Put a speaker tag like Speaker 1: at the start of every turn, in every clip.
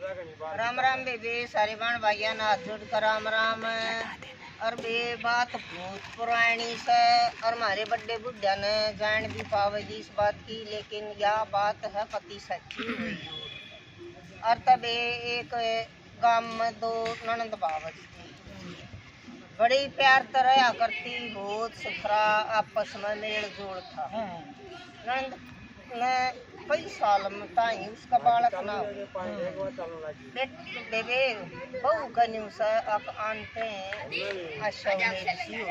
Speaker 1: राम राम बेबे सारे बहन भाइया ना हाथ जोड़ कर राम राम। और बे बात बहुत पुरानी से और हमारे बड़े बुढ़िया ने जान भी पावेगी इस बात की, लेकिन यह बात है कति सच्ची हुई। और तब एक गांव में दो ननंद बावज थी, बड़ी प्यार तरह करती, बहुत सुथरा आपस में मेल जोड़ था। ननंद ने कई साल में ताई उसका बालक ना बेबे बहू का न्यूज़ अब आनते आशा की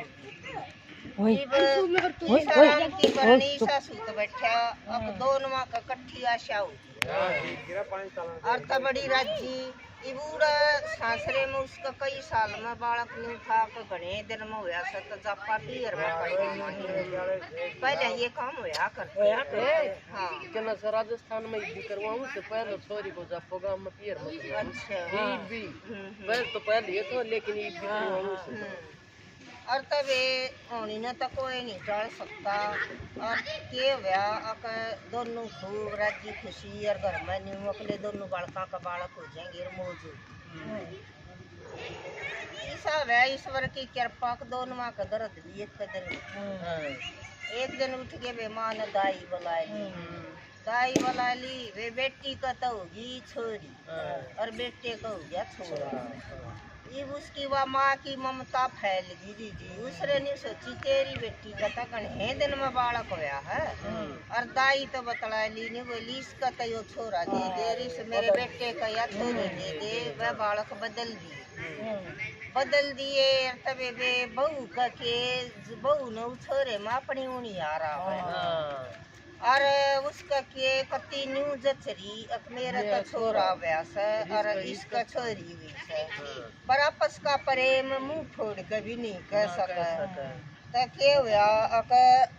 Speaker 1: बरनी सासू तो बैठा अब दोनों माँ का कट्ठी आशा और तब बड़ी राजी इबूरा सासरे में उसका कई साल में बालक नहीं था कि घने दिन में होया सा तो जापा पीर में पहले ये काम होया करते हाँ
Speaker 2: क्या सर राजस्थान में भी करवाऊं से पहले छोरी को जापो गांव में पीर में
Speaker 1: अच्छा
Speaker 2: ये भी पहले तो पहले ये तो लेकिन ये भी करवाऊं से
Speaker 1: और तब होनी न तो कोई नहीं टाल सकता। और के व्याह दोनों खूब राजी खुशी और घर में न्यू अकले दोनों बालका का बालक हो जाएंगे मौजूद ऐसा व्याह ईश्वर की कृपा दोनों माँ का दर्द भी एक दिन उठ के वे माँ ने दाई बुला ली वे बेटी का तो होगी छोरी और बेटे का हो गया छोरा। जब उसकी वह माँ की ममता फैल गई जी उसने नहीं सोची तेरी बेटी का तक दिन में बालक होया है और दाई तो बतला ली नहीं बोली इसका तो यो छोरा दे दे इस मेरे बेटे का या छोरी दे दे वह बालक बदल दिए तबे वे बहू का के बहू ने छोरे में अपनी उनी आ रहा है और उसका के कति न्यू जचरी मेरा तो छोरा व्यास और इसका छोरी हुई है पर आपस का प्रेम मुंह फोड़ कभी नहीं कह सका तो के हुआ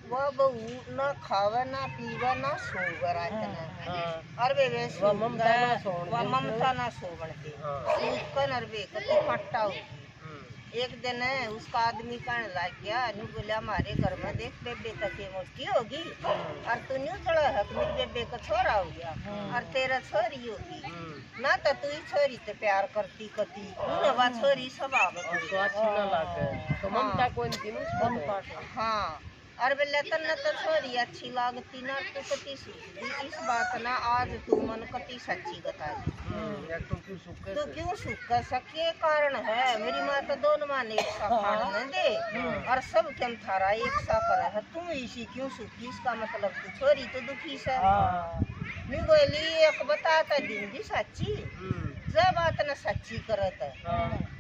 Speaker 1: वह बहू न खावे ना पीवे ना सोवे रात ने और वे ममता ना सोवन के कन और वे कति कट्टा हो। एक दिन उसका आदमी कहने लग गया न्यू बोले हमारे घर में देख बेबे तक मोटी होगी और तू न्यू चढ़ा है मेरी बेबे का छोरा हो गया और तेरा छोरी होगी ना तो तू ही छोरी से प्यार करती कती नवा छोरी स्वभाव हाँ और बोले तन्ने तो छोरी अच्छी लागती ना तू कती सूझती इस बात ना आज तू मन कती सच्ची बता दी तो क्यों सुख सके कारण है मेरी माँ तो दोनों माँ ने एक सा खाने दे और सब क्या थारा एक सा करा है तुम इसी क्यों सुखी इसका मतलब तू छोरी तो दुखी से नहीं बोली एक बताता जिंदगी सच्ची जय बात न सच्ची करत है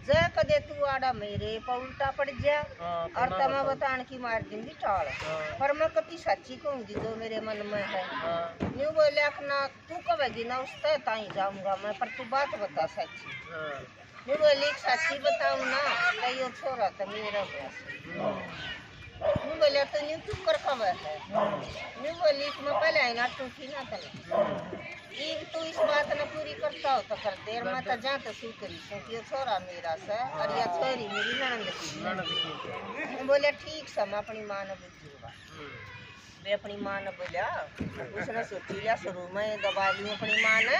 Speaker 1: जय कदे तू आड़ा मेरे पर उल्टा पड़ जा और तमा बतान की मार दूंगी टाल पर मैं कति सच्ची कहूंगी जो मेरे मन में है न्यू बोले अपना तू कहेगी ना उस तय ताई जाऊंगा मैं पर तू बात बता सच्ची न्यू बोली सच्ची बताऊं ना तो यो छोरा तो मेरा न्यू बोले तो न्यू तू कर खबर है न्यू बोली मैं पहले आई ना तू थी ना तने एक तो इस बात न पूरी करता हो तो कर देर मैं तो जा तो सू करी क्योंकि ये छोरा मेरा से और यह छोरी मेरी ननद की बोले ठीक से मैं अपनी माँ ने बुझूंगा वे अपनी माँ ने बोला उसने सोची लिया शुरू में दबा ली अपनी माँ ने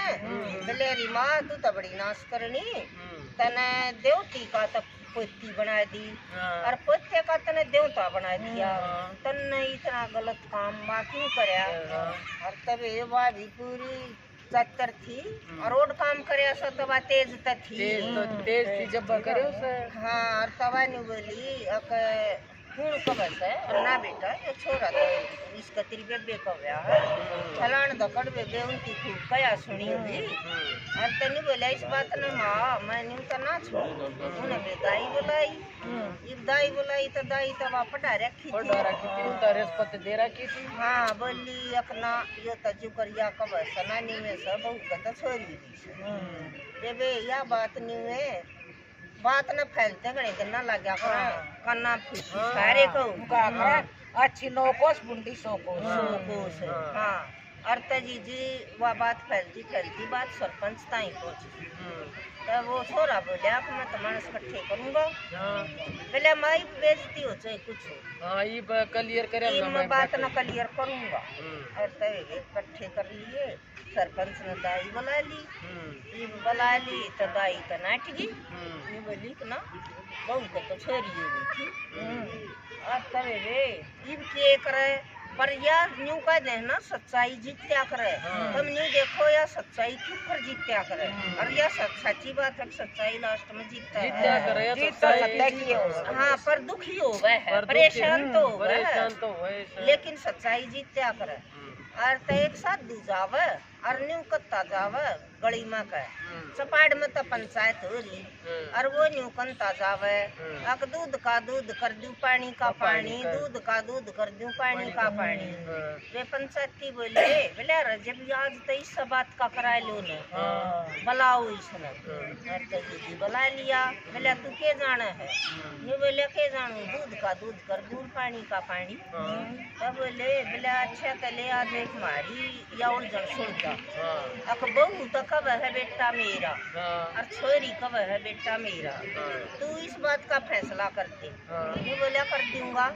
Speaker 1: बोले अरे माँ तू तो बड़ी नाश करनी तने देवती का तो पोती बना दी और पोते का तने देवता बना दिया तने इतना गलत काम माँ क्यों करया और तब ये बात भी पूरी चतर थी और रोड काम करे सो तो बात तेज थी
Speaker 2: जब करे उसे
Speaker 1: हाँ और तवा ने बोली कौन कबस है और ना बेटा ये छोरा तो इसका तेरी बेबे का व्याह है फलान दकड़ बेबे उनकी खूब कया सुनी हुई और तनी बोला इस बात ने माँ मैं न्यू तो ना छोड़ उन्हें दाई बुलाई तो दाई तो वहाँ पढ़ा रखी
Speaker 2: थी दे रखी थी
Speaker 1: हाँ बोली अपना यो तो जुकरिया कबस नानी में से बहू का तो छोरी बेबे यह बात नहीं है बात न फैलते गणे दिन ना लग गया कन्ना सारे को अच्छी नौकोस बुंडी सोकोस हाँ और तजी जी वह बात फैलती बात सरपंच ताई पहुंची। तब वो छोरा बोलिया कि मैं तो मानस इकट्ठे करूंगा। बोले माई बेइज्जती हो चाहे कुछ हो।
Speaker 2: हाँ ये क्लियर करे
Speaker 1: ये
Speaker 2: ना
Speaker 1: मैं बात ना क्लियर करूंगा। और तब इकट्ठे कर लिए, सरपंच ने दाई बुला ली। तो दाई तो नाट गई। ये बोली कि ना बहू को तो छोरी हुई थी। और तब वे इब के करे पर यार न्यू कह दे ना सच्चाई जीत्या करे। तुम न्यू देखो या सच्चाई क्यों कर जीत्या करे। और यह सच्ची बात है, सच्चाई लास्ट में जीतता है। हाँ पर दुखी हो गए है, परेशान तो हो गए, लेकिन सच्चाई जीत्या करे। और तो एक साथ दूजावे और न्यू कत्ता जावे गली में का चपाड़ में तो पंचायत हो रही। और वो न्यू कंता जावे अक दूध का दूध कर दूं पानी का पानी, दूध का दूध कर दूं पानी का पानी। वे पंचायती बोले बोले जब आज तो इस बात का करा लो न बुलाओ इसने। और तो दीदी बुला लिया। बोले तू के जाना है। ये बोले के जानू दूध का दूध कर दूं पानी का पानी। तब बोले बोले अच्छा चले आज एक मारी या और जड़ सुन अक बहू तो कब है बेटा मेरा और छोरी कब है बेटा मेरा। तू इस बात का फैसला करते। ये बोला कर दूंगा।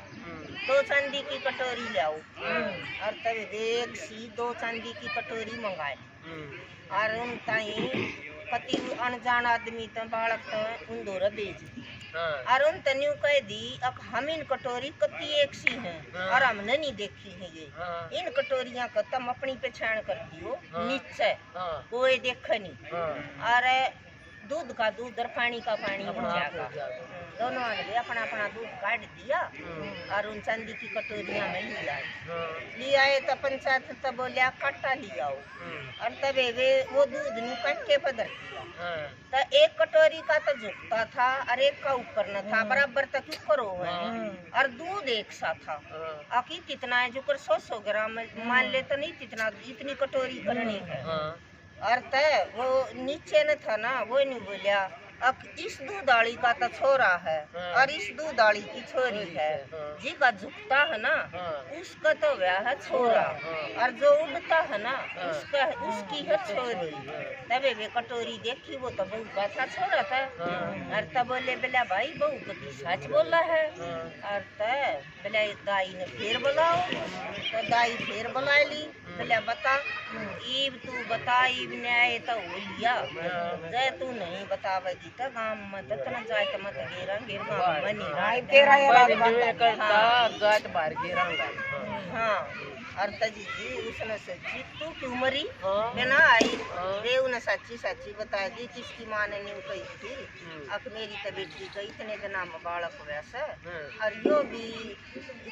Speaker 1: 2 चांदी की कटोरी ले आओ। और तब एक सी 2 चांदी की कटोरी मंगाए। और उन ताई कति अनजान आदमी तो बालक तो उन दोरा बेच दी। और उन तन्यू कह दी अब हम इन कटोरी कति एक सी हैं और हमने नहीं देखी है ये। इन कटोरियां का तुम अपनी पहचान कर दियो नीचे कोई देखे नहीं। और दूध का दूध और पानी का पानी जाएगा। दोनों ने अपना अपना दूध काट दिया और उन चांदी की कटोरियां में ले आए। तो पंचायत तो बोलिया कट्टा ले आओ। और तब वे वो दूध नु कट्टे पर धर दिया। तो एक कटोरी का तो झुकता था और एक का ऊपर न था, बराबर तक ऊपर हो और दूध एक सा था। आखिर कितना है जो कर 100 ग्राम मान ले तो नहीं कितना इतनी कटोरी करनी है। और तय वो नीचे न था ना वो नहीं बोलिया अब इस दूधाड़ी का तो छोरा है और इस दूधाड़ी की छोरी है। जी का झुकता है ना उसका तो वह है छोरा और जो उड़ता है ना उसका उसकी है छोरी। तबे वे कटोरी देखी वो तो बहू का था छोरा था। और तब बोले बोला भाई बहू को सच बोला है। और तब बोला दाई ने फिर बुलाओ। तो दाई फिर बुला ली। बोला बता ईब तू बता ईब ने आए तो हो लिया जय तू नहीं बतावेगी तो गांव में तो तना जाए तो मत घेरा घेर गांव में नहीं राय तेरा ये बात करता जात बाहर घेरांगा। हाँ और तजी जी उसने सच्ची तू क्यों मरी मैं ना आई रे उन्हें सच्ची सच्ची बता दी किसकी माँ ने नहीं कही थी अब मेरी तो बेटी का इतने के नाम बालक वैसा और यो भी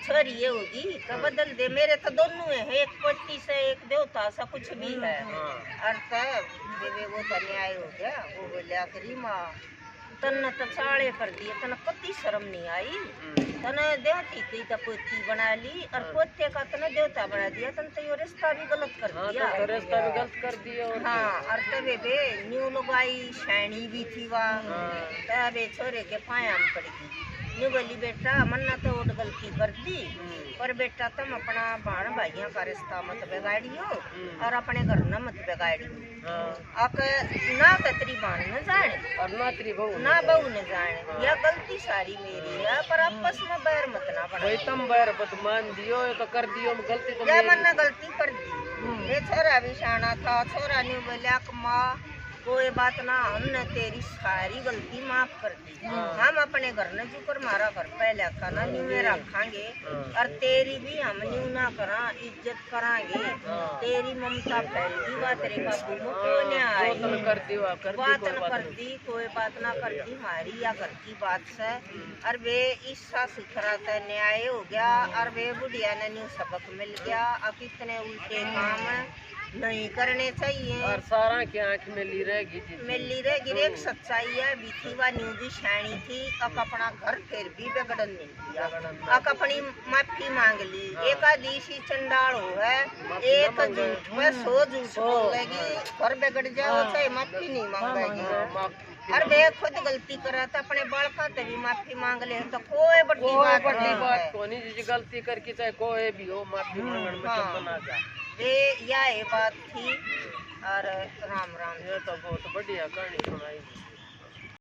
Speaker 1: छोरी ये होगी तो बदल दे। मेरे तो दोनों है एक पट्टी से एक देवता सा कुछ भी है। और तब वो तो न्याय हो गया। वो बोले आखिरी माँ तन तो चाड़े कर दिए तन कति शर्म नहीं आई। तन देवती की तो पोती बना ली और पोते का तन देवता बना दिया। तन तो ये रिश्ता भी गलत कर दिया।
Speaker 2: रिश्ता भी गलत कर दिया।
Speaker 1: हाँ और तबे बे न्यू लगाई शैनी भी थी वहाँ तबे छोरे के पाया में पड़ गई। न्यू बोली बेटा मन्ना तो वो गलती कर दी पर बेटा तुम अपना बहन भाइयों का रिश्ता मत बिगाड़ियो और अपने घर न मत बिगाड़ियो। अब ना तो तेरी बहन न जाने
Speaker 2: और ना तेरी बहू
Speaker 1: ना बहू न जाने यह गलती सारी मेरी है पर आपस में बैर मत ना बढ़ाओ।
Speaker 2: तुम बैर मत मान दियो तो कर दियो गलती तो
Speaker 1: क्या मन्ना गलती कर दी। ये छोरा भी शाना था। छोरा ने बोलिया माँ कोई बात ना हमने तेरी सारी गलती माफ कर दी। हम अपने घर ने जो कर मारा घर पहले खाना न्यू में रखांगे और तेरी भी हम न्यू ना करा इज्जत करांगे। तेरी ममता फैलती बात रे काबू में क्यों नहीं आई बात न कर दी कोई बात ना कर दी हमारी या घर की बात से। और वे ईसा सुथरा था न्याय हो गया और वे बुढ़िया ने न्यू सबक मिल गया। अब इतने उल्टे काम नहीं करने चाहिए
Speaker 2: और सारा की आँख में ली रहेगी
Speaker 1: एक सच्चाई है। बीतीवा न्यू भी शानी थी अब अपना घर फिर भी बिगड़न नहीं दिया। अब अपनी माफी मांग ली। एक आदिशी चंडाल हो है एक झूठ में 100 झूठ बोलेगी घर बिगड़ जाओ चाहे माफी नहीं मांगेगी। और वे खुद गलती करा तो अपने बालका से भी माफी मांग ले तो कोई बड़ी बात
Speaker 2: कोनी जी गलती करके चाहे कोई भी हो माफी मांगने में बना जा।
Speaker 1: वे यह बात थी। और राम राम।
Speaker 2: ये तो बहुत बढ़िया कहानी सुनाई।